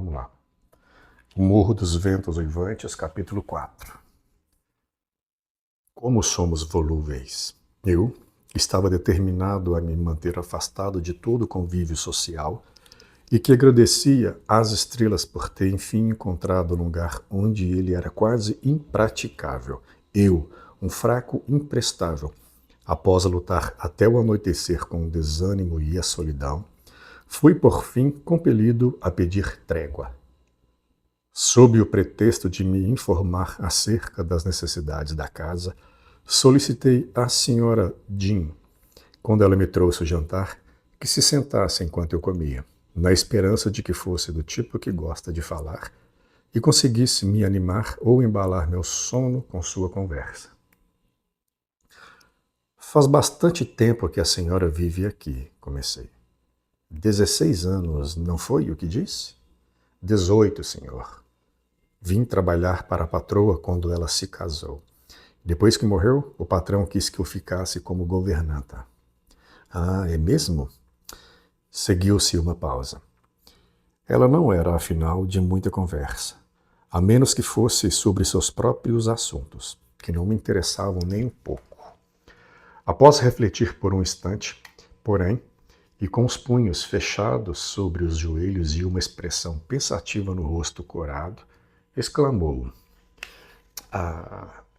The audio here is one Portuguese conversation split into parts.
Vamos lá. O Morro dos Ventos Uivantes, capítulo 4. Como somos volúveis. Eu estava determinado a me manter afastado de todo convívio social e que agradecia às estrelas por ter enfim encontrado um lugar onde ele era quase impraticável. Eu, um fraco imprestável, após lutar até o anoitecer com o desânimo e a solidão, fui por fim compelido a pedir trégua. Sob o pretexto de me informar acerca das necessidades da casa, solicitei à senhora Jean, quando ela me trouxe o jantar, que se sentasse enquanto eu comia, na esperança de que fosse do tipo que gosta de falar e conseguisse me animar ou embalar meu sono com sua conversa. Faz bastante tempo que a senhora vive aqui, comecei. 16 anos, não foi o que disse? 18, senhor. Vim trabalhar para a patroa quando ela se casou. Depois que morreu, o patrão quis que eu ficasse como governanta. Ah, é mesmo? Seguiu-se uma pausa. Ela não era, afinal, de muita conversa, a menos que fosse sobre seus próprios assuntos, que não me interessavam nem um pouco. Após refletir por um instante, porém, e com os punhos fechados sobre os joelhos e uma expressão pensativa no rosto corado, exclamou: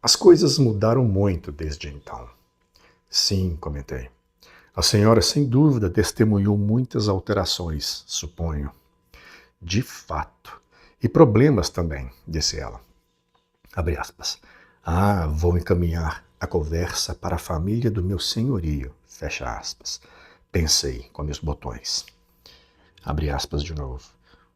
as coisas mudaram muito desde então. Sim, comentei. A senhora, sem dúvida, testemunhou muitas alterações, suponho. De fato. E problemas também, disse ela. Abre aspas. Vou encaminhar a conversa para a família do meu senhorio. Fecha aspas. Pensei com meus botões. Abre aspas de novo.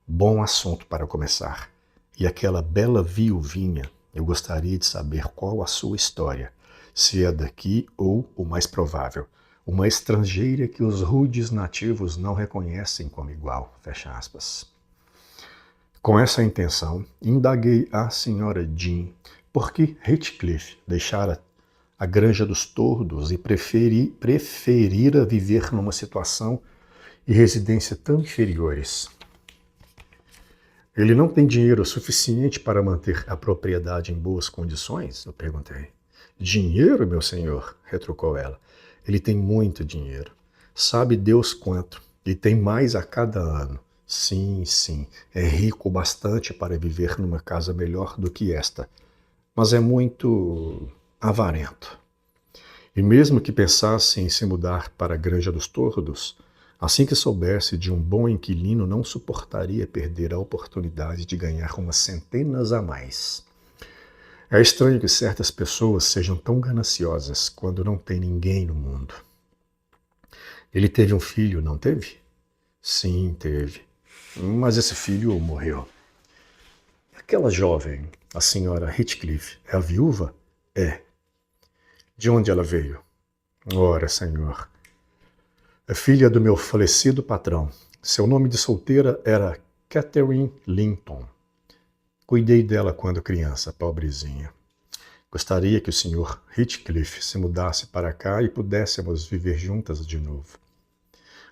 Bom assunto para começar. E aquela bela viuvinha, eu gostaria de saber qual a sua história. Se é daqui ou, o mais provável, uma estrangeira que os rudes nativos não reconhecem como igual. Fecha aspas. Com essa intenção, indaguei a senhora Jean por que Heathcliff deixara a Granja dos Tordos e preferira viver numa situação e residência tão inferiores. Ele não tem dinheiro suficiente para manter a propriedade em boas condições? Eu perguntei. Dinheiro, meu senhor? Retrucou ela. Ele tem muito dinheiro. Sabe Deus quanto. E tem mais a cada ano. Sim, é rico bastante para viver numa casa melhor do que esta, mas é muito avarento. E mesmo que pensasse em se mudar para a Granja dos Tordos, assim que soubesse de um bom inquilino, não suportaria perder a oportunidade de ganhar umas centenas a mais. É estranho que certas pessoas sejam tão gananciosas quando não tem ninguém no mundo. Ele teve um filho, não teve? Sim, teve. Mas esse filho morreu. Aquela jovem, a senhora Heathcliff, é a viúva? É. De onde ela veio? Ora, senhor. É filha do meu falecido patrão. Seu nome de solteira era Catherine Linton. Cuidei dela quando criança, pobrezinha. Gostaria que o senhor Heathcliff se mudasse para cá e pudéssemos viver juntas de novo.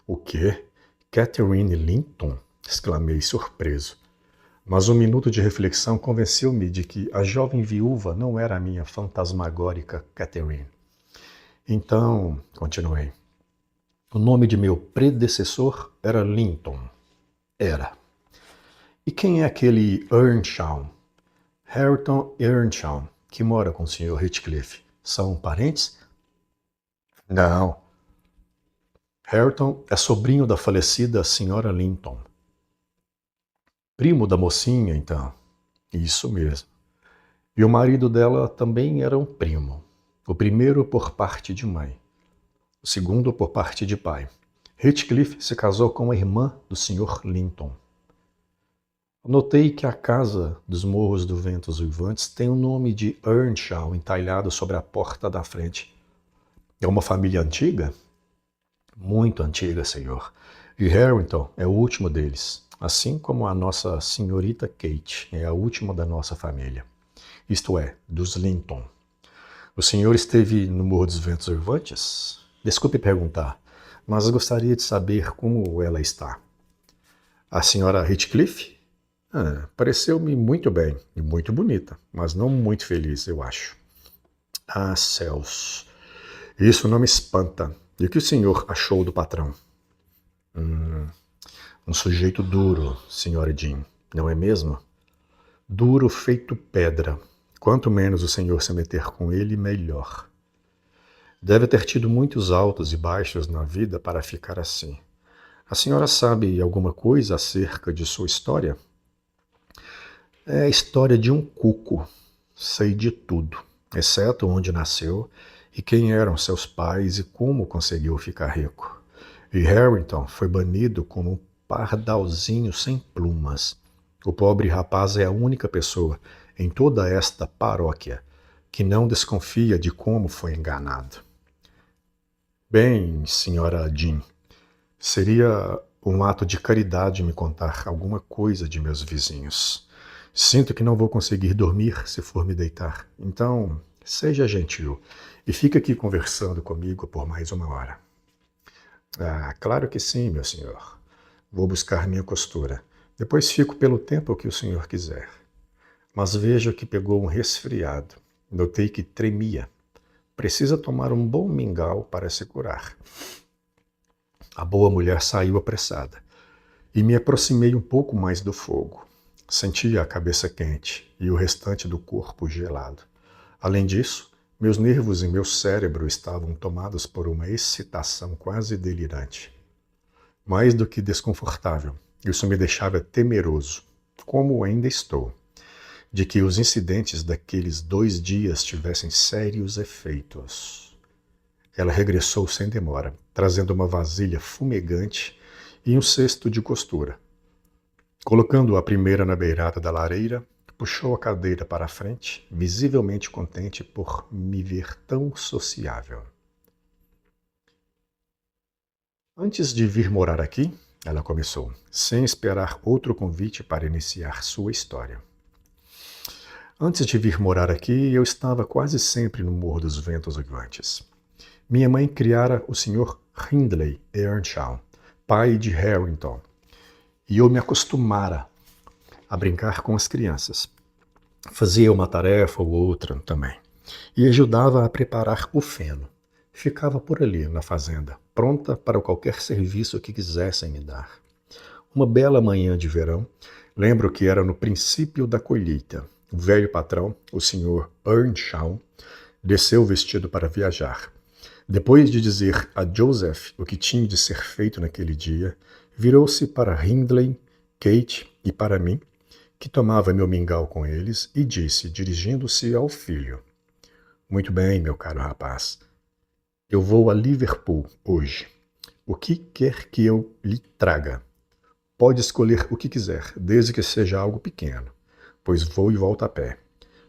O quê? Catherine Linton? Exclamei surpreso. Mas um minuto de reflexão convenceu-me de que a jovem viúva não era a minha fantasmagórica Catherine. Então, continuei. O nome de meu predecessor era Linton. Era. E quem é aquele Earnshaw? Hareton Earnshaw, que mora com o Sr. Heathcliff. São parentes? Não. Hareton é sobrinho da falecida Sra. Linton. Primo da mocinha, então. Isso mesmo. E o marido dela também era um primo. O primeiro por parte de mãe. O segundo por parte de pai. Heathcliff se casou com a irmã do Sr. Linton. Notei que a casa dos Morros dos Ventos Uivantes tem o nome de Earnshaw entalhado sobre a porta da frente. É uma família antiga? Muito antiga, senhor. E Harrington é o último deles, assim como a nossa senhorita Kate é a última da nossa família. Isto é, dos Linton. O senhor esteve no Morro dos Ventos Uivantes? Desculpe perguntar, mas gostaria de saber como ela está. A senhora Heathcliff? Pareceu-me muito bem e muito bonita, mas não muito feliz, eu acho. Ah, céus! Isso não me espanta. E o que o senhor achou do patrão? Um sujeito duro, Sr. Jean, não é mesmo? Duro feito pedra. Quanto menos o senhor se meter com ele, melhor. Deve ter tido muitos altos e baixos na vida para ficar assim. A senhora sabe alguma coisa acerca de sua história? É a história de um cuco. Sei de tudo, exceto onde nasceu e quem eram seus pais e como conseguiu ficar rico. E Harrington foi banido como um pardalzinho sem plumas. O pobre rapaz é a única pessoa em toda esta paróquia que não desconfia de como foi enganado. Bem, senhora Jean, seria um ato de caridade me contar alguma coisa de meus vizinhos. Sinto que não vou conseguir dormir se for me deitar. Então, seja gentil e fica aqui conversando comigo por mais uma hora. Ah, claro que sim, meu senhor. Vou buscar minha costura. Depois fico pelo tempo que o senhor quiser. Mas vejo que pegou um resfriado. Notei que tremia. Precisa tomar um bom mingau para se curar. A boa mulher saiu apressada e me aproximei um pouco mais do fogo. Sentia a cabeça quente e o restante do corpo gelado. Além disso, meus nervos e meu cérebro estavam tomados por uma excitação quase delirante. Mais do que desconfortável, isso me deixava temeroso, como ainda estou, de que os incidentes daqueles 2 dias tivessem sérios efeitos. Ela regressou sem demora, trazendo uma vasilha fumegante e um cesto de costura. Colocando a primeira na beirada da lareira, puxou a cadeira para a frente, visivelmente contente por me ver tão sociável. Antes de vir morar aqui, ela começou, sem esperar outro convite para iniciar sua história. Antes de vir morar aqui, eu estava quase sempre no Morro dos Ventos Uivantes. Minha mãe criara o Sr. Hindley Earnshaw, pai de Harrington, e eu me acostumara a brincar com as crianças. Fazia uma tarefa ou outra também, e ajudava a preparar o feno. Ficava por ali, na fazenda, pronta para qualquer serviço que quisessem me dar. Uma bela manhã de verão, lembro que era no princípio da colheita. O velho patrão, o Sr. Earnshaw, desceu vestido para viajar. Depois de dizer a Joseph o que tinha de ser feito naquele dia, virou-se para Hindley, Kate e para mim, que tomava meu mingau com eles, e disse, dirigindo-se ao filho: Muito bem, meu caro rapaz, eu vou a Liverpool hoje. O que quer que eu lhe traga? Pode escolher o que quiser, desde que seja algo pequeno, pois vou e volto a pé.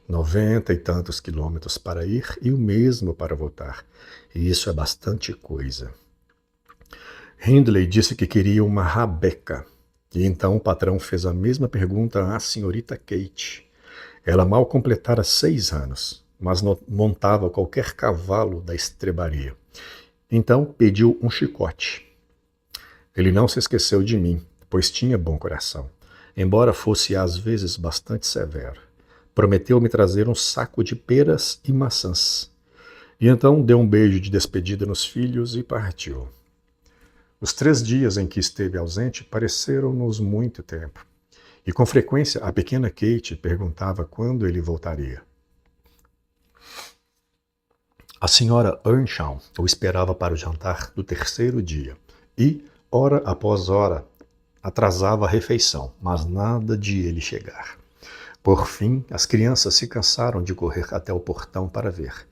90 e tantos quilômetros para ir e o mesmo para voltar. E isso é bastante coisa. Hindley disse que queria uma rabeca. E então o patrão fez a mesma pergunta à senhorita Kate. Ela mal completara 6 anos, mas montava qualquer cavalo da estrebaria. Então pediu um chicote. Ele não se esqueceu de mim, pois tinha bom coração, embora fosse às vezes bastante severo. Prometeu-me trazer um saco de peras e maçãs. E então deu um beijo de despedida nos filhos e partiu. Os 3 dias em que esteve ausente pareceram-nos muito tempo. E com frequência a pequena Kate perguntava quando ele voltaria. A senhora Earnshaw o esperava para o jantar do 3º dia e, hora após hora, atrasava a refeição, mas nada de ele chegar. Por fim, as crianças se cansaram de correr até o portão para ver.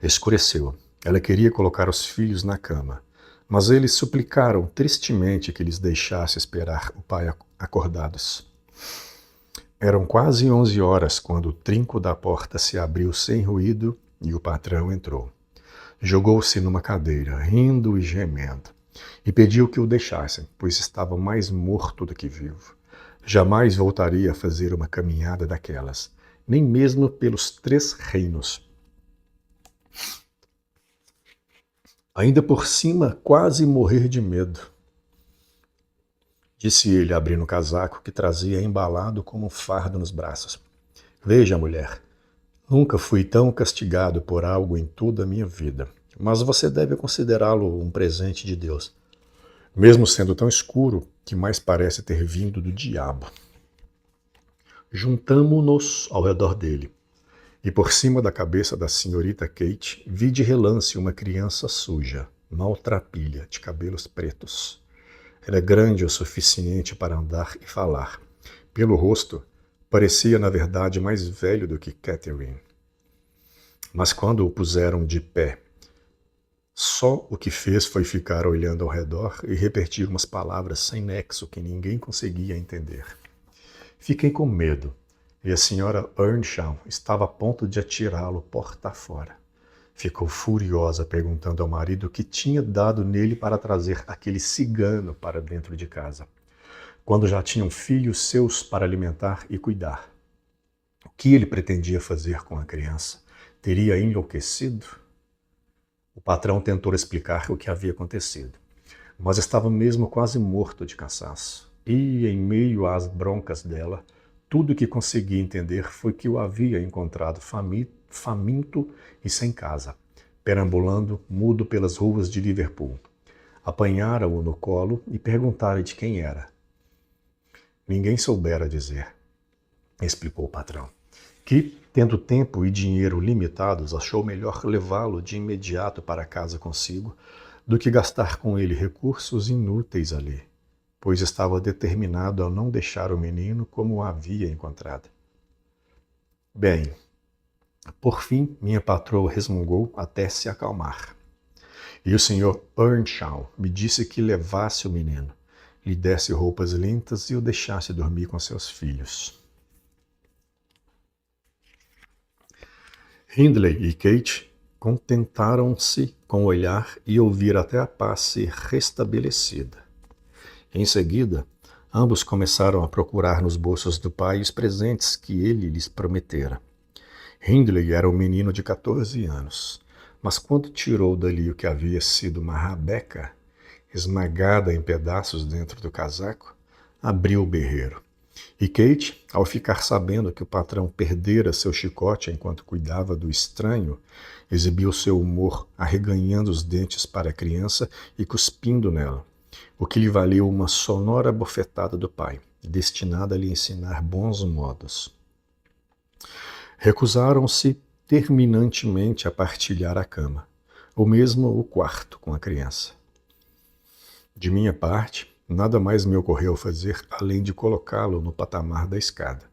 Escureceu. Ela queria colocar os filhos na cama, mas eles suplicaram tristemente que lhes deixasse esperar o pai acordados. Eram quase 11 horas quando o trinco da porta se abriu sem ruído e o patrão entrou. Jogou-se numa cadeira, rindo e gemendo, e pediu que o deixassem, pois estava mais morto do que vivo. Jamais voltaria a fazer uma caminhada daquelas, nem mesmo pelos 3 reinos. Ainda por cima, quase morrer de medo. disse ele, abrindo o casaco que trazia embalado como um fardo nos braços. Veja, mulher, nunca fui tão castigado por algo em toda a minha vida, mas você deve considerá-lo um presente de Deus, mesmo sendo tão escuro que mais parece ter vindo do diabo. Juntamo-nos ao redor dele, e por cima da cabeça da senhorita Kate vi de relance uma criança suja, maltrapilha, de cabelos pretos. Era grande o suficiente para andar e falar. Pelo rosto, parecia na verdade mais velho do que Catherine. Mas quando o puseram de pé, só o que fez foi ficar olhando ao redor e repetir umas palavras sem nexo que ninguém conseguia entender. Fiquei com medo, e a senhora Earnshaw estava a ponto de atirá-lo porta fora. Ficou furiosa, perguntando ao marido o que tinha dado nele para trazer aquele cigano para dentro de casa, quando já tinham filhos seus para alimentar e cuidar. O que ele pretendia fazer com a criança? Teria enlouquecido? O patrão tentou explicar o que havia acontecido, mas estava mesmo quase morto de cansaço. E, em meio às broncas dela, tudo o que consegui entender foi que o havia encontrado faminto e sem casa, perambulando mudo pelas ruas de Liverpool. Apanhara-o no colo e perguntara de quem era. Ninguém soubera dizer, explicou o patrão, que, tendo tempo e dinheiro limitados, achou melhor levá-lo de imediato para casa consigo do que gastar com ele recursos inúteis ali, pois estava determinado a não deixar o menino como o havia encontrado. Bem, por fim, minha patroa resmungou até se acalmar. E o Sr. Earnshaw me disse que levasse o menino, lhe desse roupas limpas e o deixasse dormir com seus filhos. Hindley e Kate contentaram-se com olhar e ouvir até a paz ser restabelecida. Em seguida, ambos começaram a procurar nos bolsos do pai os presentes que ele lhes prometera. Hindley era um menino de 14 anos, mas quando tirou dali o que havia sido uma rabeca, esmagada em pedaços dentro do casaco, abriu o berreiro. E Kate, ao ficar sabendo que o patrão perdera seu chicote enquanto cuidava do estranho, exibiu seu humor arreganhando os dentes para a criança e cuspindo nela, o que lhe valeu uma sonora bofetada do pai, destinada a lhe ensinar bons modos. Recusaram-se terminantemente a partilhar a cama, ou mesmo o quarto com a criança. De minha parte, nada mais me ocorreu fazer além de colocá-lo no patamar da escada,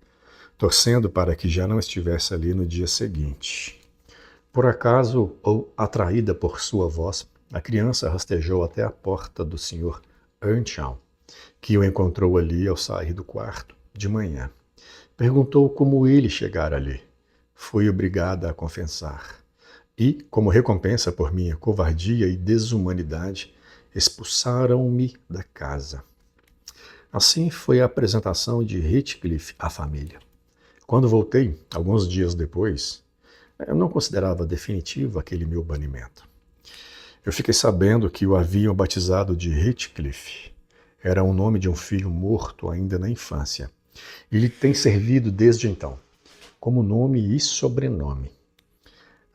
torcendo para que já não estivesse ali no dia seguinte. Por acaso, ou atraída por sua voz, a criança rastejou até a porta do Sr. Earnshaw, que o encontrou ali ao sair do quarto de manhã. Perguntou como ele chegara ali. Fui obrigada a confessar. E, como recompensa por minha covardia e desumanidade, expulsaram-me da casa. Assim foi a apresentação de Heathcliff à família. Quando voltei, alguns dias depois, eu não considerava definitivo aquele meu banimento. Eu fiquei sabendo que o haviam batizado de Heathcliff. Era o nome de um filho morto ainda na infância. E lhe tem servido desde então, como nome e sobrenome.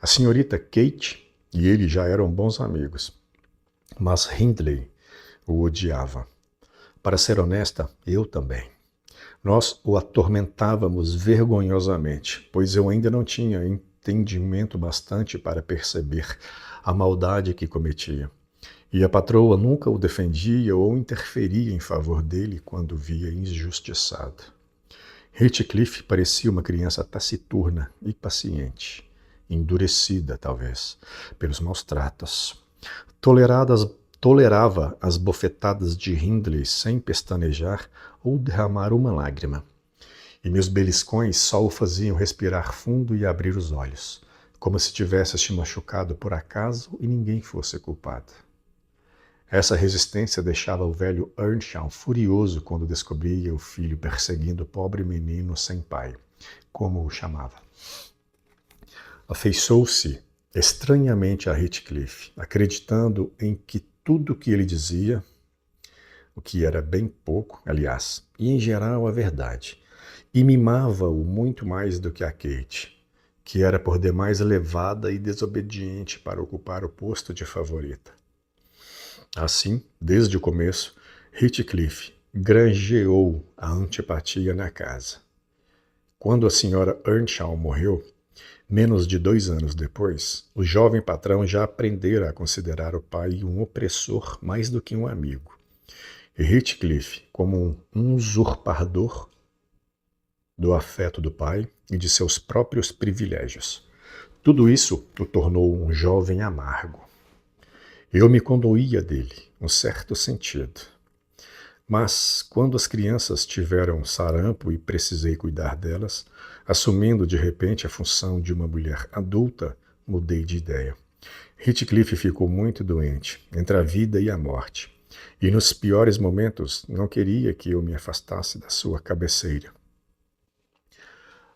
A senhorita Kate e ele já eram bons amigos, mas Hindley o odiava. Para ser honesta, eu também. Nós o atormentávamos vergonhosamente, pois eu ainda não tinha entendimento bastante para perceber a maldade que cometia. E a patroa nunca o defendia ou interferia em favor dele quando via injustiçado. Heathcliff parecia uma criança taciturna e paciente, endurecida, talvez, pelos maus tratos. Tolerava as bofetadas de Hindley sem pestanejar ou derramar uma lágrima. E meus beliscões só o faziam respirar fundo e abrir os olhos, como se tivesse se machucado por acaso e ninguém fosse culpado. Essa resistência deixava o velho Earnshaw furioso quando descobria o filho perseguindo o pobre menino sem pai, como o chamava. Afeiçoou-se estranhamente a Heathcliff, acreditando em que tudo o que ele dizia o que era bem pouco, aliás, e em geral a verdade, e mimava-o muito mais do que a Kate, que era por demais elevada e desobediente para ocupar o posto de favorita. Assim, desde o começo, Heathcliff granjeou a antipatia na casa. Quando a senhora Earnshaw morreu, menos de 2 anos depois, o jovem patrão já aprendera a considerar o pai um opressor mais do que um amigo, e Heathcliff como um usurpador do afeto do pai e de seus próprios privilégios. Tudo isso o tornou um jovem amargo. Eu me condoía dele, um certo sentido. Mas, quando as crianças tiveram sarampo e precisei cuidar delas, assumindo de repente a função de uma mulher adulta, mudei de ideia. Heathcliff ficou muito doente, entre a vida e a morte, e nos piores momentos não queria que eu me afastasse da sua cabeceira.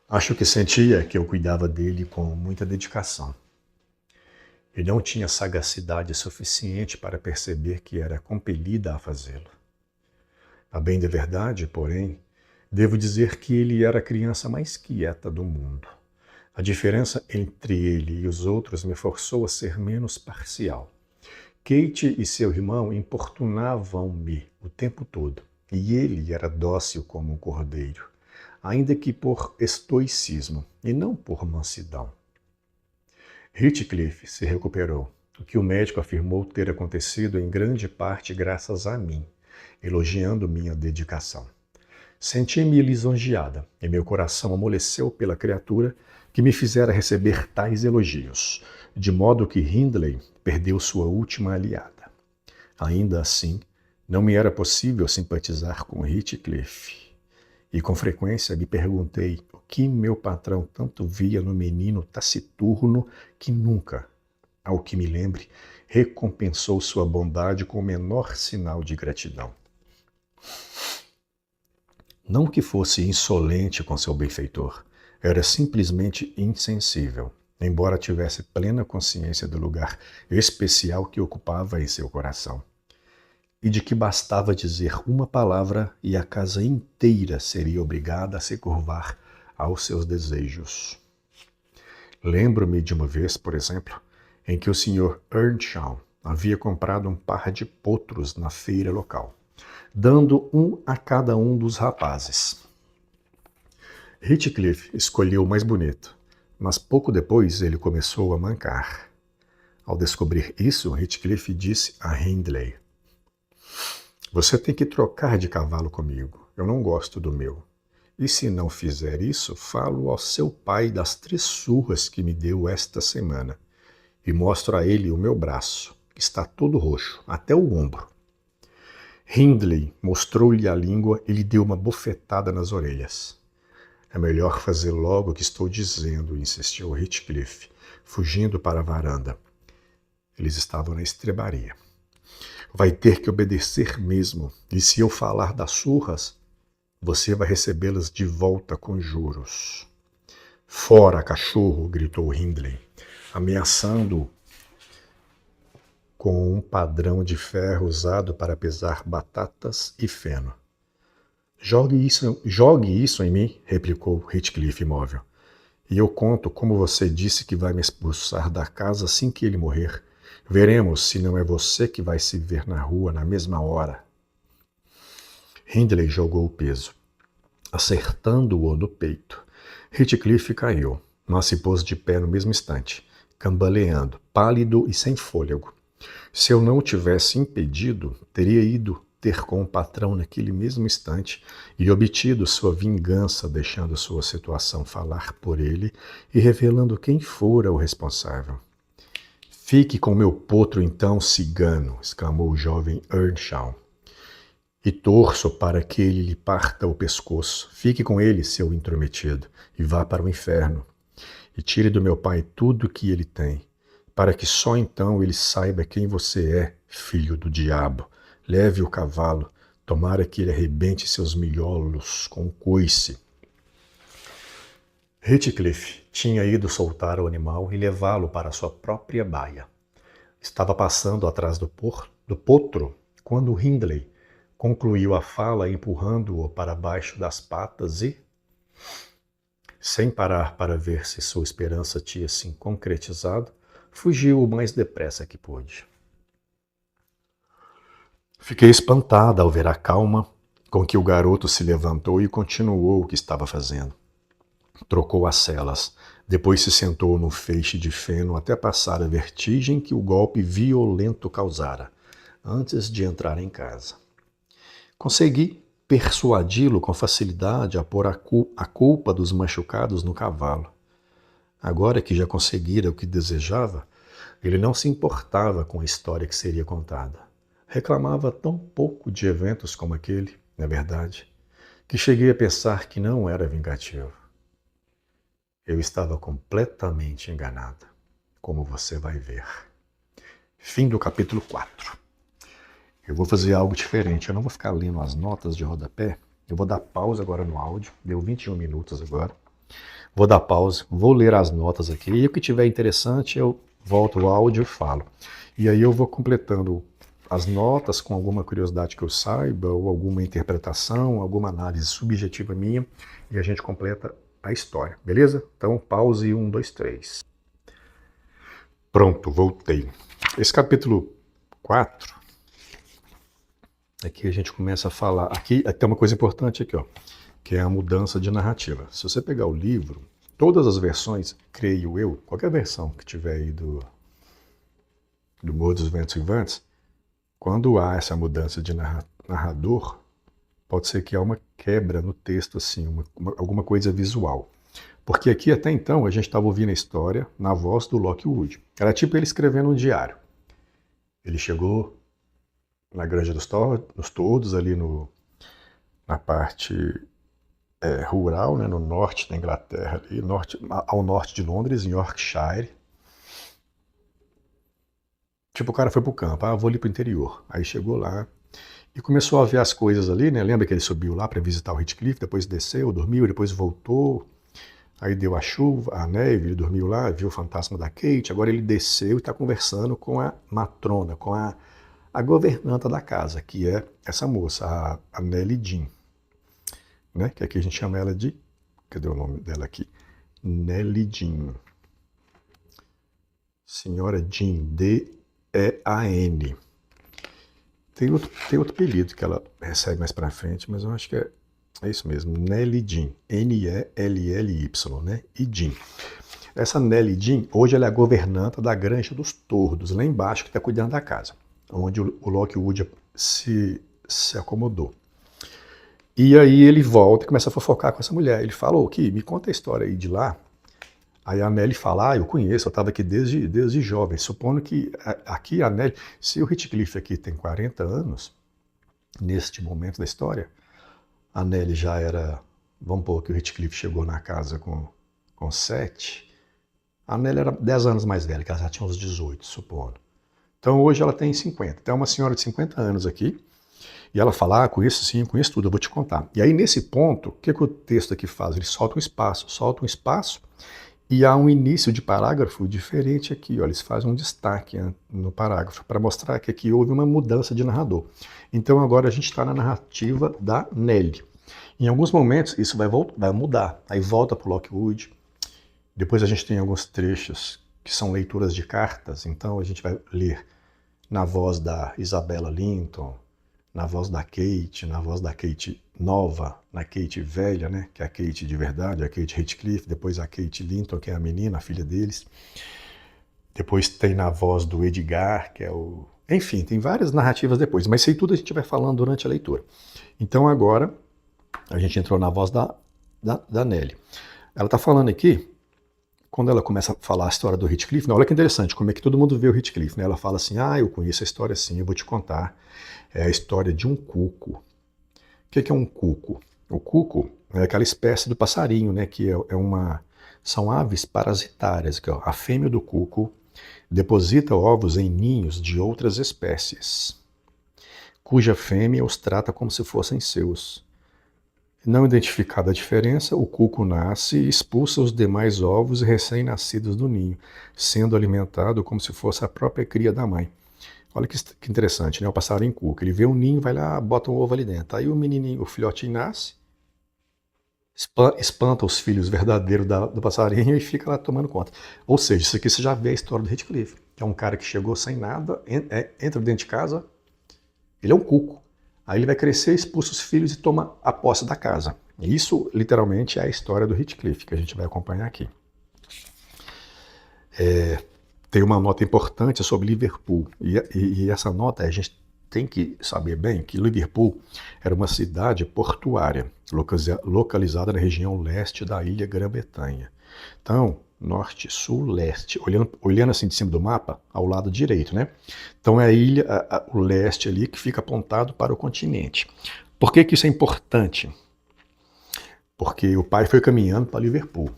Acho que sentia que eu cuidava dele com muita dedicação. E não tinha sagacidade suficiente para perceber que era compelida a fazê-lo. A bem da verdade, porém, devo dizer que ele era a criança mais quieta do mundo. A diferença entre ele e os outros me forçou a ser menos parcial. Kate e seu irmão importunavam-me o tempo todo, e ele era dócil como um cordeiro, ainda que por estoicismo e não por mansidão. Heathcliff se recuperou, o que o médico afirmou ter acontecido em grande parte graças a mim, elogiando minha dedicação. Senti-me lisonjeada e meu coração amoleceu pela criatura que me fizera receber tais elogios, de modo que Hindley perdeu sua última aliada. Ainda assim, não me era possível simpatizar com Heathcliff, e com frequência me perguntei o que meu patrão tanto via no menino taciturno que nunca, ao que me lembre, recompensou sua bondade com o menor sinal de gratidão. Não que fosse insolente com seu benfeitor, era simplesmente insensível, embora tivesse plena consciência do lugar especial que ocupava em seu coração, e de que bastava dizer uma palavra e a casa inteira seria obrigada a se curvar aos seus desejos. Lembro-me de uma vez, por exemplo, em que o Sr. Earnshaw havia comprado um par de potros na feira local, dando um a cada um dos rapazes. Heathcliff escolheu o mais bonito, mas pouco depois ele começou a mancar. Ao descobrir isso, Heathcliff disse a Hindley: "Você tem que trocar de cavalo comigo, eu não gosto do meu. E se não fizer isso, falo ao seu pai das 3 surras que me deu esta semana, e mostro a ele o meu braço, que está todo roxo, até o ombro." Hindley mostrou-lhe a língua e lhe deu uma bofetada nas orelhas. "É melhor fazer logo o que estou dizendo", insistiu Heathcliff, fugindo para a varanda. Eles estavam na estrebaria. "Vai ter que obedecer mesmo, e se eu falar das surras, você vai recebê-las de volta com juros." "Fora, cachorro!" gritou Hindley, ameaçando-o com um padrão de ferro usado para pesar batatas e feno. Jogue isso em mim", replicou Heathcliff imóvel, "e eu conto como você disse que vai me expulsar da casa assim que ele morrer. Veremos se não é você que vai se ver na rua na mesma hora." Hindley jogou o peso, acertando-o no peito. Heathcliff caiu, mas se pôs de pé no mesmo instante, cambaleando, pálido e sem fôlego. Se eu não o tivesse impedido, teria ido ter com o patrão naquele mesmo instante e obtido sua vingança, deixando sua situação falar por ele e revelando quem fora o responsável. "Fique com meu potro então, cigano!" exclamou o jovem Earnshaw. "E torço para que ele lhe parta o pescoço. Fique com ele, seu intrometido, e vá para o inferno. E tire do meu pai tudo o que ele tem, para que só então ele saiba quem você é, filho do diabo. Leve o cavalo, tomara que ele arrebente seus milholos com o coice." Heathcliff tinha ido soltar o animal e levá-lo para sua própria baia. Estava passando atrás do potro quando Hindley, Concluiu a fala empurrando-o para baixo das patas e, sem parar para ver se sua esperança tinha se concretizado, fugiu o mais depressa que pôde. Fiquei espantada ao ver a calma com que o garoto se levantou e continuou o que estava fazendo. Trocou as celas, depois se sentou no feixe de feno até passar a vertigem que o golpe violento causara, antes de entrar em casa. Consegui persuadi-lo com facilidade a pôr a culpa dos machucados no cavalo. Agora que já conseguira o que desejava, ele não se importava com a história que seria contada. Reclamava tão pouco de eventos como aquele, na verdade, que cheguei a pensar que não era vingativo. Eu estava completamente enganada, como você vai ver. Fim do capítulo 4. Eu vou fazer algo diferente, eu não vou ficar lendo as notas de rodapé, eu vou dar pausa agora no áudio, deu 21 minutos agora. Vou dar pausa, vou ler as notas aqui, e o que tiver interessante eu volto o áudio e falo. E aí eu vou completando as notas com alguma curiosidade que eu saiba, ou alguma interpretação, alguma análise subjetiva minha, e a gente completa a história, beleza? Então, pause, 1, 2, 3. Pronto, voltei. Esse capítulo 4, aqui a gente começa a falar, aqui tem uma coisa importante aqui, ó, que é a mudança de narrativa. Se você pegar o livro, todas as versões, creio eu, qualquer versão que tiver aí do Morro dos Ventos Vivantes, quando há essa mudança de narrador, pode ser que há uma quebra no texto, assim, alguma coisa visual. Porque aqui, até então, a gente estava ouvindo a história na voz do Lockwood. Era tipo ele escrevendo um diário. Ele chegou na Granja dos Tordos, ali na parte rural, né, no norte da Inglaterra, ali, ao norte de Londres, em Yorkshire. Tipo, o cara foi pro campo, vou ali pro interior. Aí chegou lá e começou a ver as coisas ali, né? Lembra que ele subiu lá para visitar o Heathcliff, depois desceu, dormiu, depois voltou. Aí deu a chuva, a neve, ele dormiu lá, viu o fantasma da Kate. Agora ele desceu e está conversando com a matrona, com a governanta da casa, que é essa moça, a Nellie Dean, né? Que aqui a gente chama ela de... Cadê o nome dela aqui? Nellie Dean. Senhora Dean, D-E-A-N. Tem outro apelido que ela recebe mais pra frente, mas eu acho que é isso mesmo, Nellie Dean, N-E-L-L-Y, né? E Dean. Essa Nellie Dean, hoje ela é a governanta da Granja dos Tordos, lá embaixo, que está cuidando da casa, onde o Lockwood se acomodou. E aí ele volta e começa a fofocar com essa mulher. Ele fala, Ki, me conta a história aí de lá. Aí a Nellie fala, eu conheço, eu estava aqui desde jovem. Supondo que aqui a Nellie, se o Heathcliff aqui tem 40 anos, neste momento da história, a Nellie já era, vamos pôr que o Heathcliff chegou na casa com 7, a Nellie era 10 anos mais velha, que ela já tinha uns 18, supondo. Então hoje ela tem 50. Então é uma senhora de 50 anos aqui, e ela fala, conheço sim, conheço tudo, eu vou te contar. E aí nesse ponto, o que o texto aqui faz? Ele solta um espaço, e há um início de parágrafo diferente aqui, ó, eles fazem um destaque no parágrafo, para mostrar que aqui houve uma mudança de narrador. Então agora a gente está na narrativa da Nellie. Em alguns momentos isso vai mudar, aí volta para o Lockwood, depois a gente tem alguns trechos que são leituras de cartas, então a gente vai ler na voz da Isabella Linton, na voz da Kate, na voz da Kate nova, na Kate velha, né, que é a Kate de verdade, a Kate Heathcliff, depois a Kate Linton, que é a menina, a filha deles. Depois tem na voz do Edgar, que é o... Enfim, tem várias narrativas depois, mas isso aí tudo a gente vai falando durante a leitura. Então agora a gente entrou na voz da Nellie. Ela está falando aqui, quando ela começa a falar a história do Heathcliff, olha que interessante, como é que todo mundo vê o Heathcliff, né? Ela fala assim, eu conheço a história sim, eu vou te contar. É a história de um cuco. O que é um cuco? O cuco é aquela espécie do passarinho, né? Que são aves parasitárias. Aqui, ó. A fêmea do cuco deposita ovos em ninhos de outras espécies, cuja fêmea os trata como se fossem seus. Não identificada a diferença, o cuco nasce e expulsa os demais ovos recém-nascidos do ninho, sendo alimentado como se fosse a própria cria da mãe. Olha que interessante, né? O passarinho cuca. Ele vê um ninho, vai lá, bota um ovo ali dentro. Aí o menininho, o filhotinho nasce, espanta os filhos verdadeiros do passarinho e fica lá tomando conta. Ou seja, isso aqui você já vê a história do Heathcliff, que é um cara que chegou sem nada, entra dentro de casa, ele é um cuco. Aí ele vai crescer, expulsa os filhos e toma a posse da casa. Isso, literalmente, é a história do Heathcliff, que a gente vai acompanhar aqui. Tem uma nota importante sobre Liverpool, e essa nota a gente tem que saber bem que Liverpool era uma cidade portuária, localizada na região leste da ilha Grã-Bretanha. Então, norte, sul, leste, olhando assim de cima do mapa, ao lado direito, né? Então é a ilha, o leste ali, que fica apontado para o continente. Por que que isso é importante? Porque o pai foi caminhando para Liverpool.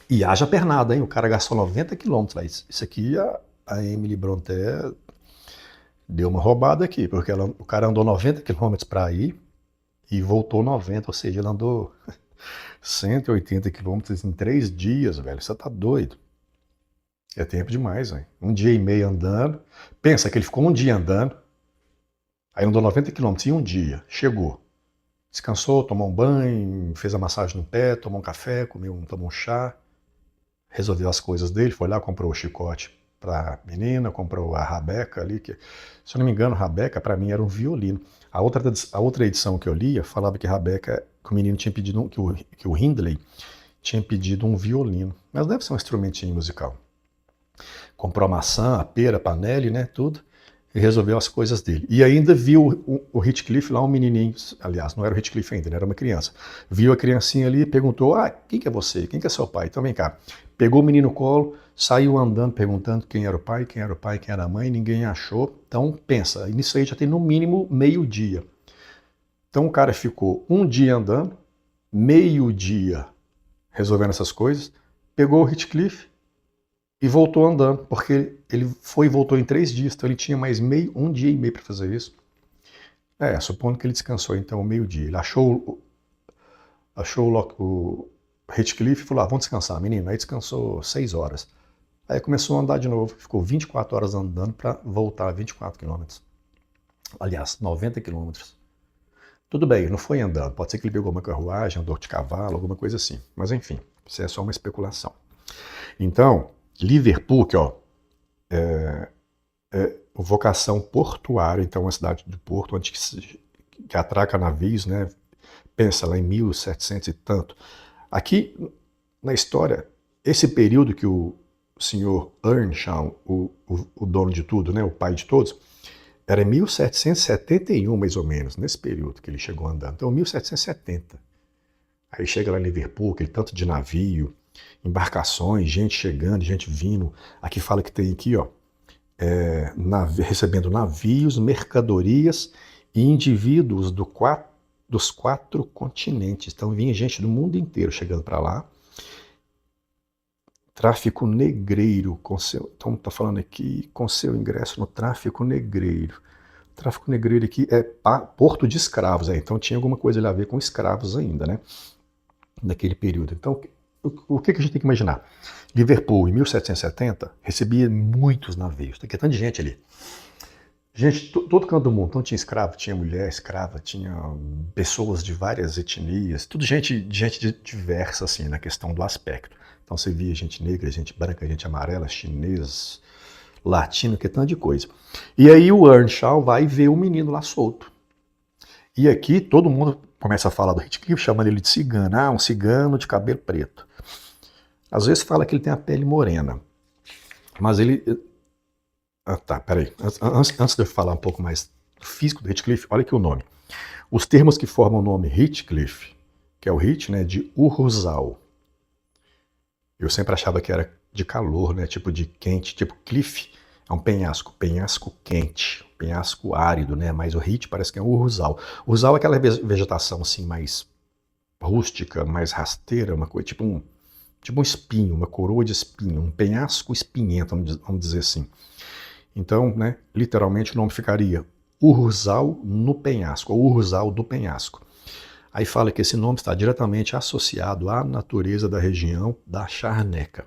E haja pernada, hein? O cara gastou 90 quilômetros. Isso aqui a Emily Brontë deu uma roubada aqui, porque o cara andou 90 quilômetros para ir e voltou 90, ou seja, ele andou 180 quilômetros em 3 dias, velho. Você tá doido. É tempo demais, velho. Um dia e meio andando. Pensa que ele ficou um dia andando, aí andou 90 quilômetros em um dia. Chegou. Descansou, tomou um banho, fez a massagem no pé, tomou um café, tomou um chá, resolveu as coisas dele, foi lá, comprou o chicote para a menina, comprou a rabeca ali, que, se eu não me engano, rabeca para mim era um violino. A outra edição que eu lia falava que rabeca, que o menino tinha pedido, que o Hindley tinha pedido um violino, mas deve ser um instrumentinho musical. Comprou a maçã, a pera, a panela, né, tudo, e resolveu as coisas dele. E ainda viu o Heathcliff lá, um menininho, aliás, não era o Heathcliff ainda, ele era uma criança. Viu a criancinha ali e perguntou, quem que é você? Quem que é seu pai? Então vem cá. Pegou o menino no colo, saiu andando perguntando quem era o pai, quem era o pai, quem era a mãe, ninguém achou. Então pensa, nisso aí já tem no mínimo meio-dia. Então o cara ficou um dia andando, meio-dia resolvendo essas coisas, pegou o Heathcliff e voltou andando, porque ele foi e voltou em 3 dias, então ele tinha mais um dia e meio para fazer isso. Supondo que ele descansou então o meio-dia. Ele achou o Heathcliff e falou, vamos descansar, menino. Aí descansou 6 horas. Aí começou a andar de novo, ficou 24 horas andando para voltar 24 quilômetros. Aliás, 90 quilômetros. Tudo bem, não foi andando, pode ser que ele pegou uma carruagem, andou de cavalo, alguma coisa assim. Mas enfim, isso é só uma especulação. Então, Liverpool, que vocação portuária, então uma cidade de porto, onde que atraca navios, né? Pensa lá em 1700 e tanto. Aqui, na história, esse período que o senhor Earnshaw, o dono de tudo, né, o pai de todos, era em 1771, mais ou menos, nesse período que ele chegou andando. Então, 1770. Aí chega lá em Liverpool, aquele tanto de navio, embarcações, gente chegando, gente vindo. Aqui fala que tem aqui, ó, recebendo navios, mercadorias e indivíduos dos 4 continentes. Então vinha gente do mundo inteiro chegando para lá. Tráfico negreiro, então está falando aqui, com seu ingresso no tráfico negreiro. O tráfico negreiro aqui é porto de escravos, então tinha alguma coisa ali a ver com escravos ainda, né? Naquele período. Então, o que a gente tem que imaginar? Liverpool, em 1770, recebia muitos navios. Tem tanto de gente ali. Gente, todo canto do mundo. Então tinha escravo, tinha mulher escrava, tinha pessoas de várias etnias, tudo gente diversa, assim, na questão do aspecto. Então você via gente negra, gente branca, gente amarela, chinês, latino, que tanto de coisa. E aí o Earnshaw vai ver o menino lá solto. E aqui todo mundo começa a falar do Heathcliff, chamando ele de cigano. Um cigano de cabelo preto. Às vezes fala que ele tem a pele morena. Mas ele... peraí. Antes de eu falar um pouco mais do físico do Heathcliff, olha aqui o nome. Os termos que formam o nome Heathcliff, que é o Heath, né, de Uruzal. Eu sempre achava que era de calor, né, tipo de quente, tipo cliff, é um penhasco quente, penhasco árido, né, mas o Heath parece que é um Uruzal. Uruzal é aquela vegetação assim mais rústica, mais rasteira, uma coisa tipo um espinho, uma coroa de espinho, um penhasco espinhento, vamos dizer assim. Então, né, literalmente o nome ficaria Uruzal no penhasco, ou Uruzal do penhasco. Aí fala que esse nome está diretamente associado à natureza da região da Charneca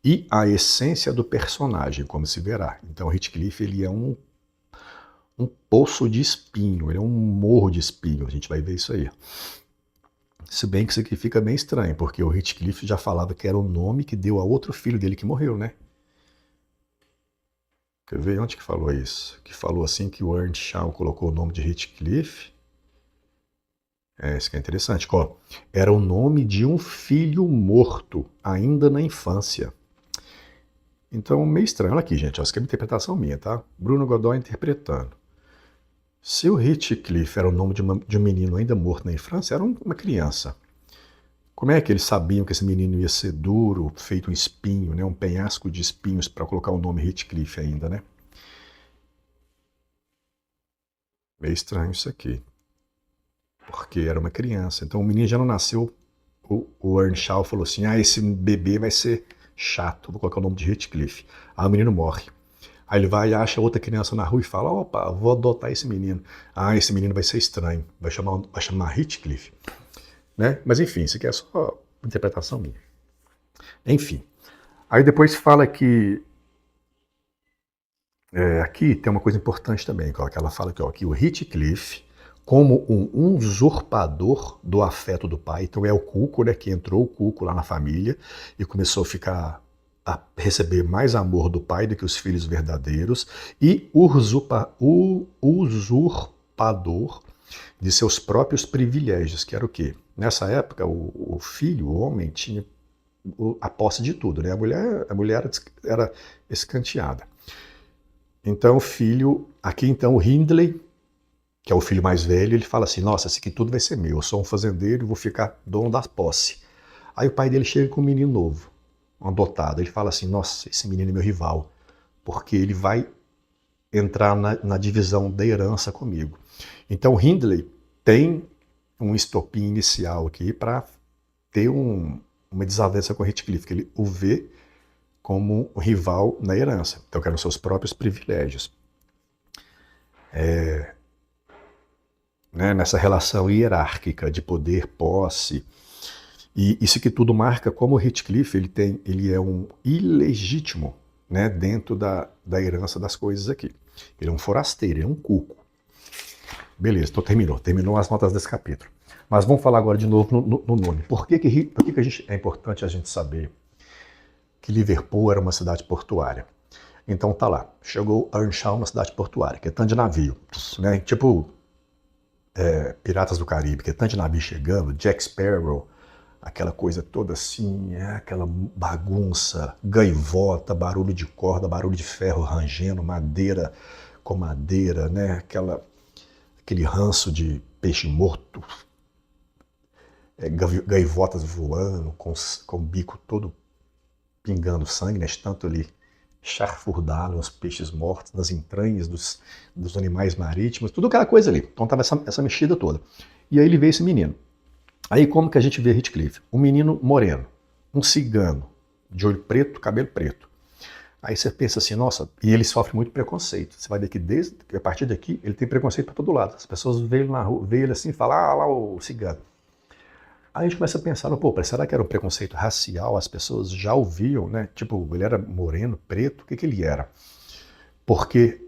e à essência do personagem, como se verá. Então, Heathcliff ele é um um poço de espinho, ele é um morro de espinho, a gente vai ver isso aí. Se bem que isso aqui fica bem estranho, porque o Heathcliff já falava que era o nome que deu a outro filho dele que morreu, né? Quer ver onde que falou isso? Que falou assim que o Earnshaw colocou o nome de Heathcliff. Isso que é interessante. Ó, era o nome de um filho morto, ainda na infância. Então, meio estranho. Olha aqui, gente. Ó, isso aqui é uma interpretação minha, tá? Bruno Godoy interpretando. Se o Heathcliff era o nome de um menino ainda morto na infância, era uma criança. Como é que eles sabiam que esse menino ia ser duro, feito um espinho, né? Um penhasco de espinhos para colocar o nome Heathcliff ainda, né? Meio estranho isso aqui. Porque era uma criança. Então o menino já não nasceu. O Earnshaw falou assim: esse bebê vai ser chato, vou colocar o nome de Heathcliff. Aí o menino morre. Aí ele vai e acha outra criança na rua e fala: opa, vou adotar esse menino. Esse menino vai ser estranho, vai chamar Heathcliff. Né? Mas enfim, isso aqui é só interpretação minha. Enfim. Aí depois fala que. Aqui tem uma coisa importante também, que ela fala que o Heathcliff, como um usurpador do afeto do pai, então é o Cuco, né, que entrou o Cuco lá na família e começou a receber mais amor do pai do que os filhos verdadeiros, e usurpador de seus próprios privilégios, que era o quê? Nessa época, o filho, o homem, tinha a posse de tudo, né? A mulher era escanteada. Então o filho, aqui então o Hindley, que é o filho mais velho, ele fala assim: nossa, isso aqui tudo vai ser meu, eu sou um fazendeiro e vou ficar dono da posse. Aí o pai dele chega com um menino novo, um adotado, ele fala assim: nossa, esse menino é meu rival, porque ele vai entrar na divisão da herança comigo. Então o Hindley tem um estopim inicial aqui para ter uma desavença com o Heathcliff, que ele o vê como um rival na herança. Então, que eram seus próprios privilégios. Né, nessa relação hierárquica de poder, posse. E isso que tudo marca como o Heathcliff ele é um ilegítimo, né, dentro da herança das coisas aqui. Ele é um forasteiro, ele é um cuco. Beleza, então terminou as notas desse capítulo. Mas vamos falar agora de novo no nome. Por que é importante a gente saber que Liverpool era uma cidade portuária? Então tá lá, chegou Earnshaw, uma cidade portuária, que é tanto de navio, né? Tipo Piratas do Caribe, que é tanto de navio chegando, Jack Sparrow, aquela coisa toda assim, aquela bagunça, gaivota, barulho de corda, barulho de ferro rangendo, madeira com madeira, né? Aquele ranço de peixe morto, gaivotas voando, com o bico todo pingando sangue, né? Tanto ali chafurdar os peixes mortos, nas entranhas dos animais marítimos, tudo aquela coisa ali. Então tava essa mexida toda. E aí ele vê esse menino. Aí como que a gente vê Heathcliff? Um menino moreno, um cigano, de olho preto, cabelo preto. Aí você pensa assim, nossa, e ele sofre muito preconceito. Você vai ver que a partir daqui ele tem preconceito para todo lado. As pessoas veem ele na rua, veem ele assim e falam: lá o cigano. Aí a gente começa a pensar, pô, será que era um preconceito racial? As pessoas já ouviam, né? Tipo, ele era moreno, preto, o que ele era? Porque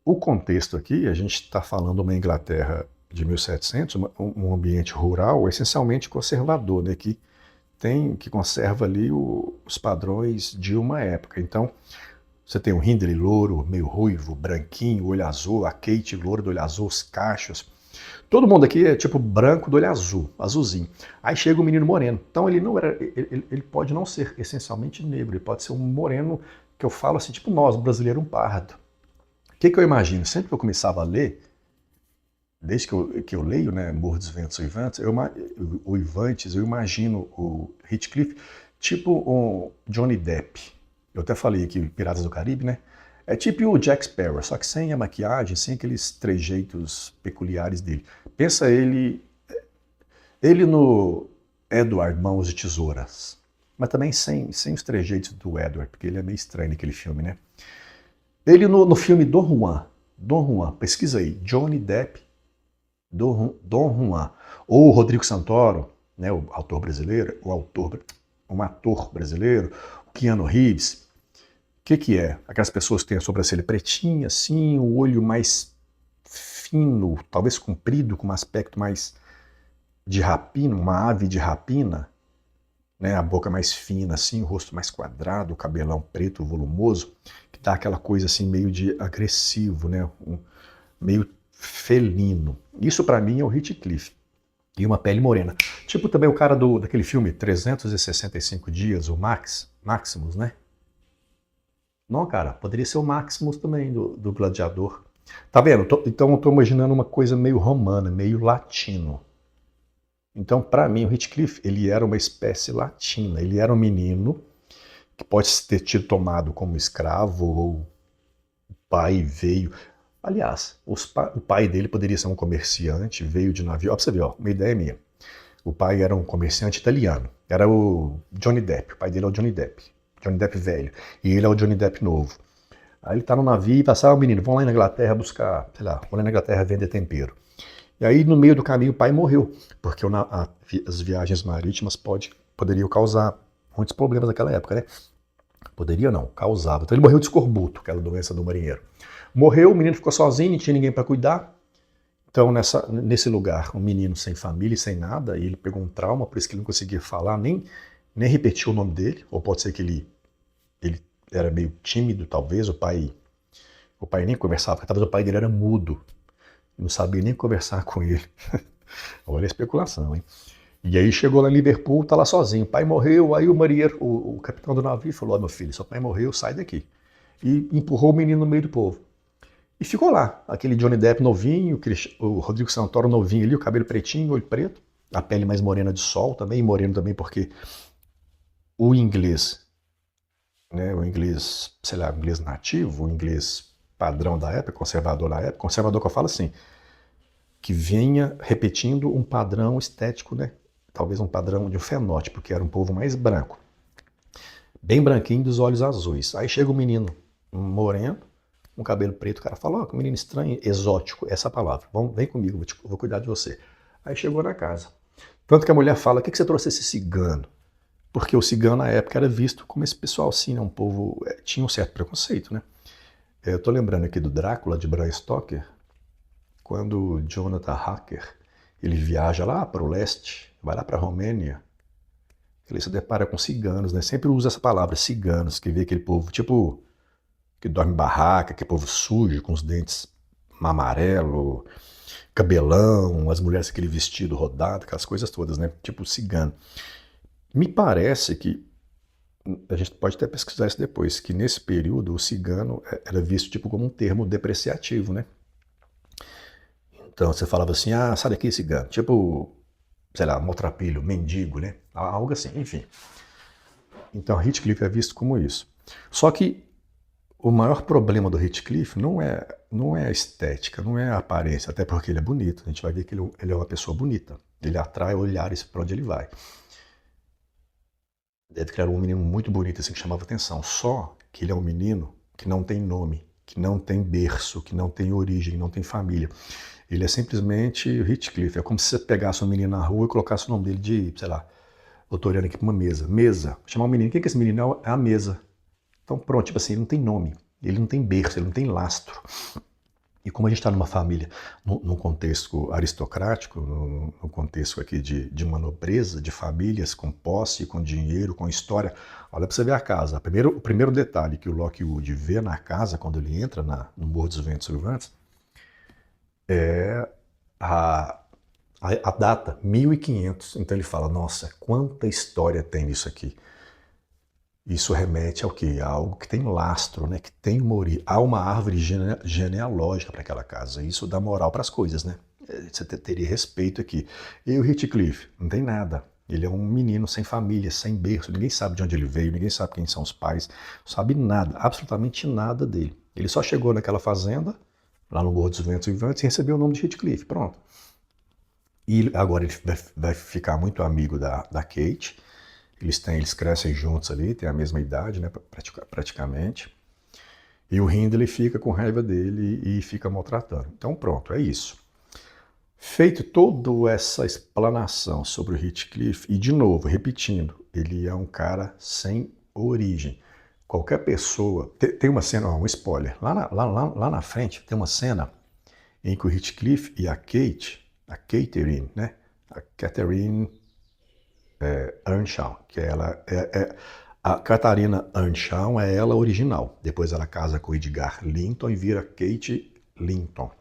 o contexto aqui, a gente está falando de uma Inglaterra de 1700, um ambiente rural essencialmente conservador, né? Que conserva ali os padrões de uma época. Então, você tem o Hindley louro, meio ruivo, branquinho, olho azul, a Kate louro do olho azul, os cachos. Todo mundo aqui é tipo branco do olho azul, azulzinho. Aí chega o menino moreno. Então ele não era, ele pode não ser essencialmente negro, ele pode ser um moreno que eu falo assim, tipo nós, brasileiro, um pardo. O que eu imagino? Sempre que eu começava a ler, desde que eu leio, né, Morro dos Ventos Uivantes, eu imagino o Heathcliff tipo um Johnny Depp. Eu até falei aqui, Piratas do Caribe, né? É tipo o Jack Sparrow, só que sem a maquiagem, sem aqueles trejeitos peculiares dele. Pensa ele no Edward Mãos de Tesouras, mas também sem os trejeitos do Edward, porque ele é meio estranho naquele filme, né? Ele no filme Dom Juan, pesquisa aí, Johnny Depp, Dom Juan, ou o Rodrigo Santoro, né, o autor brasileiro, um ator brasileiro, o Keanu Reeves. O que é? Aquelas pessoas que têm a sobrancelha pretinha, assim, o olho mais fino, talvez comprido, com um aspecto mais de rapina, uma ave de rapina, né? A boca mais fina, assim, o rosto mais quadrado, o cabelão preto, volumoso, que dá aquela coisa assim meio de agressivo, né? Meio felino. Isso para mim é o Heathcliff. E uma pele morena. Tipo também o cara daquele filme 365 Dias, o Maximus, né? Não, cara, poderia ser o Maximus também, do Gladiador. Tá vendo? Então eu tô imaginando uma coisa meio romana, meio latino. Então, para mim, o Heathcliff, ele era uma espécie latina. Ele era um menino que pode ter tido tomado como escravo, ou o pai veio. Aliás, o pai dele poderia ser um comerciante, veio de navio. Ó, pra você ver, ó, uma ideia minha. O pai era um comerciante italiano. Era o Johnny Depp. O pai dele é o Johnny Depp. Johnny Depp velho. E ele é o Johnny Depp novo. Aí ele tá no navio e passa, o menino, vão lá na Inglaterra buscar, sei lá, vão lá na Inglaterra vender tempero. E aí no meio do caminho o pai morreu, porque as viagens marítimas poderiam causar muitos problemas naquela época, né? Poderia não, causava. Então ele morreu de escorbuto, aquela doença do marinheiro. Morreu, o menino ficou sozinho, não tinha ninguém para cuidar. Então nesse lugar, um menino sem família e sem nada, e ele pegou um trauma, por isso que ele não conseguia falar, nem repetir o nome dele, ou pode ser que ele era meio tímido, talvez, o pai nem conversava, porque talvez o pai dele era mudo, não sabia nem conversar com ele. Olha a especulação, hein? E aí chegou lá em Liverpool, tá lá sozinho. O pai morreu, aí o marinheiro, o capitão do navio falou, meu filho, seu pai morreu, sai daqui. E empurrou o menino no meio do povo. E ficou lá, aquele Johnny Depp novinho, o Rodrigo Santoro novinho ali, o cabelo pretinho, olho preto, a pele mais morena de sol também, e moreno também porque o inglês, né, o inglês, sei lá, o inglês nativo, o inglês padrão da época, conservador que eu falo assim, que vinha repetindo um padrão estético, né? Talvez um padrão de um fenótipo, que era um povo mais branco. Bem branquinho, dos olhos azuis. Aí chega um menino moreno, com cabelo preto, o cara fala, ó, que menino estranho, exótico, essa palavra. Vem comigo, vou cuidar de você. Aí chegou na casa. Tanto que a mulher fala, o que você trouxe esse cigano? Porque o cigano na época era visto como esse pessoal assim, né? Um povo, tinha um certo preconceito, né? Eu tô lembrando aqui do Drácula, de Bram Stoker, quando Jonathan Harker ele viaja lá para o leste, vai lá para a Romênia, ele se depara com ciganos, né? Sempre usa essa palavra, ciganos, que vê aquele povo, tipo, que dorme em barraca, aquele povo sujo, com os dentes amarelo, cabelão, as mulheres com aquele vestido rodado, aquelas coisas todas, né? Tipo cigano. Me parece que, a gente pode até pesquisar isso depois, que nesse período o cigano era visto tipo como um termo depreciativo, né? Então você falava assim, ah, sai daqui, cigano. Tipo, sei lá, maltrapilho, mendigo, né? Algo assim, enfim. Então Heathcliff é visto como isso. Só que o maior problema do Heathcliff não é a estética, não é a aparência, até porque ele é bonito. A gente vai ver que ele é uma pessoa bonita. Ele atrai olhares para onde ele vai. Deve criar um menino muito bonito, assim, que chamava atenção. Só que ele é um menino que não tem nome, que não tem berço, que não tem origem, não tem família. Ele é simplesmente o Heathcliff. É como se você pegasse um menino na rua e colocasse o nome dele de, sei lá, eu tô olhando aqui para uma mesa. Mesa. Chamar um menino. Quem que é esse menino? É a mesa. Então pronto, tipo assim, ele não tem nome. Ele não tem berço, ele não tem lastro. E como a gente está numa família, num contexto aristocrático, num contexto aqui de uma nobreza, de famílias com posse, com dinheiro, com história, olha para você ver a casa. O primeiro detalhe que o Lockwood vê na casa, quando ele entra no Morro dos Ventos Uivantes, é a data, 1500. Então ele fala, nossa, quanta história tem nisso aqui. Isso remete ao quê? A algo que tem lastro, né? Que tem uma origem. Há uma árvore genealógica para aquela casa. Isso dá moral para as coisas, né? Você teria respeito aqui. E o Heathcliff? Não tem nada. Ele é um menino sem família, sem berço. Ninguém sabe de onde ele veio, ninguém sabe quem são os pais. Não sabe nada, absolutamente nada dele. Ele só chegou naquela fazenda, lá no Morro dos Ventos Uivantes, e recebeu o nome de Heathcliff. Pronto. E agora ele vai ficar muito amigo da Kate. Eles crescem juntos ali, têm a mesma idade, né, praticamente. E o Hindley fica com raiva dele e fica maltratando. Então pronto, é isso. Feito toda essa explanação sobre o Heathcliff, e de novo, repetindo, ele é um cara sem origem. Qualquer pessoa... Tem uma cena, um spoiler, lá na frente tem uma cena em que o Heathcliff e a Catherine, né? A Catherine Earnshaw, que ela a Catarina Earnshaw é ela original. Depois ela casa com o Edgar Linton e vira Kate Linton.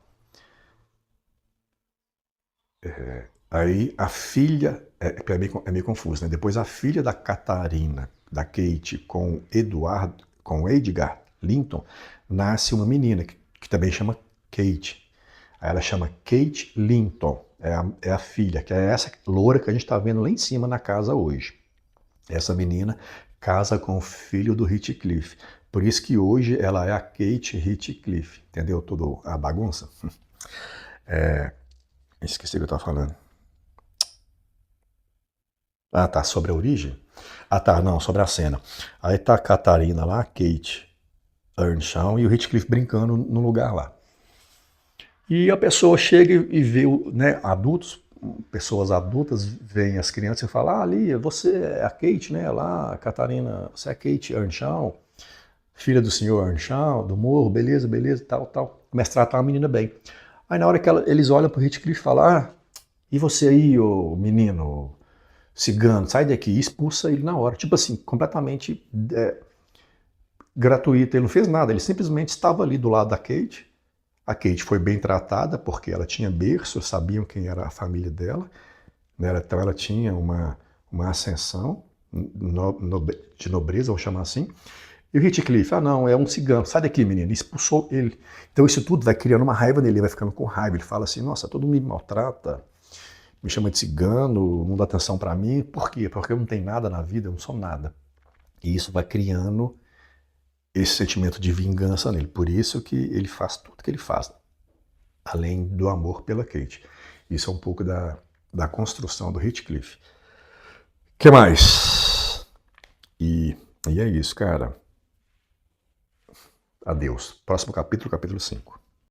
Aí a filha, é meio confuso, né? Depois a filha da Catarina, da Kate, com Edgar Linton, nasce uma menina que também chama Kate. Aí ela chama Kate Linton, é a filha, que é essa loura que a gente está vendo lá em cima na casa hoje. Essa menina casa com o filho do Heathcliff. Por isso que hoje ela é a Kate Heathcliff. Entendeu toda a bagunça? Esqueci o que eu estava falando. Ah, tá, sobre a origem? Ah, tá, não, sobre a cena. Aí tá a Catarina lá, a Kate Earnshaw e o Heathcliff brincando no lugar lá. E a pessoa chega e vê, né, pessoas adultas veem as crianças e falam, ali, você é a Kate, né, lá, a Catarina, você é a Kate Earnshaw, filha do senhor Earnshaw, do morro, beleza, beleza, tal, tal. Começa a tratar a menina bem. Aí na hora que eles olham pro Heathcliff e falam, e você aí, ô menino, cigano, sai daqui, e expulsa ele na hora. Tipo assim, completamente gratuito, ele não fez nada, ele simplesmente estava ali do lado da Kate. A Kate foi bem tratada porque ela tinha berço, sabiam quem era a família dela, né? Então ela tinha uma ascensão de nobreza, vamos chamar assim. E o Heathcliff, não, é um cigano, sai daqui, menino, e expulsou ele. Então isso tudo vai criando uma raiva nele, ele vai ficando com raiva, ele fala assim, nossa, todo mundo me maltrata, me chama de cigano, não dá atenção para mim. Por quê? Porque eu não tenho nada na vida, eu não sou nada. E isso vai criando esse sentimento de vingança nele. Por isso que ele faz tudo que ele faz, além do amor pela Kate. Isso é um pouco da construção do Heathcliff. O que mais? E é isso, cara. Adeus. Próximo capítulo, capítulo 5.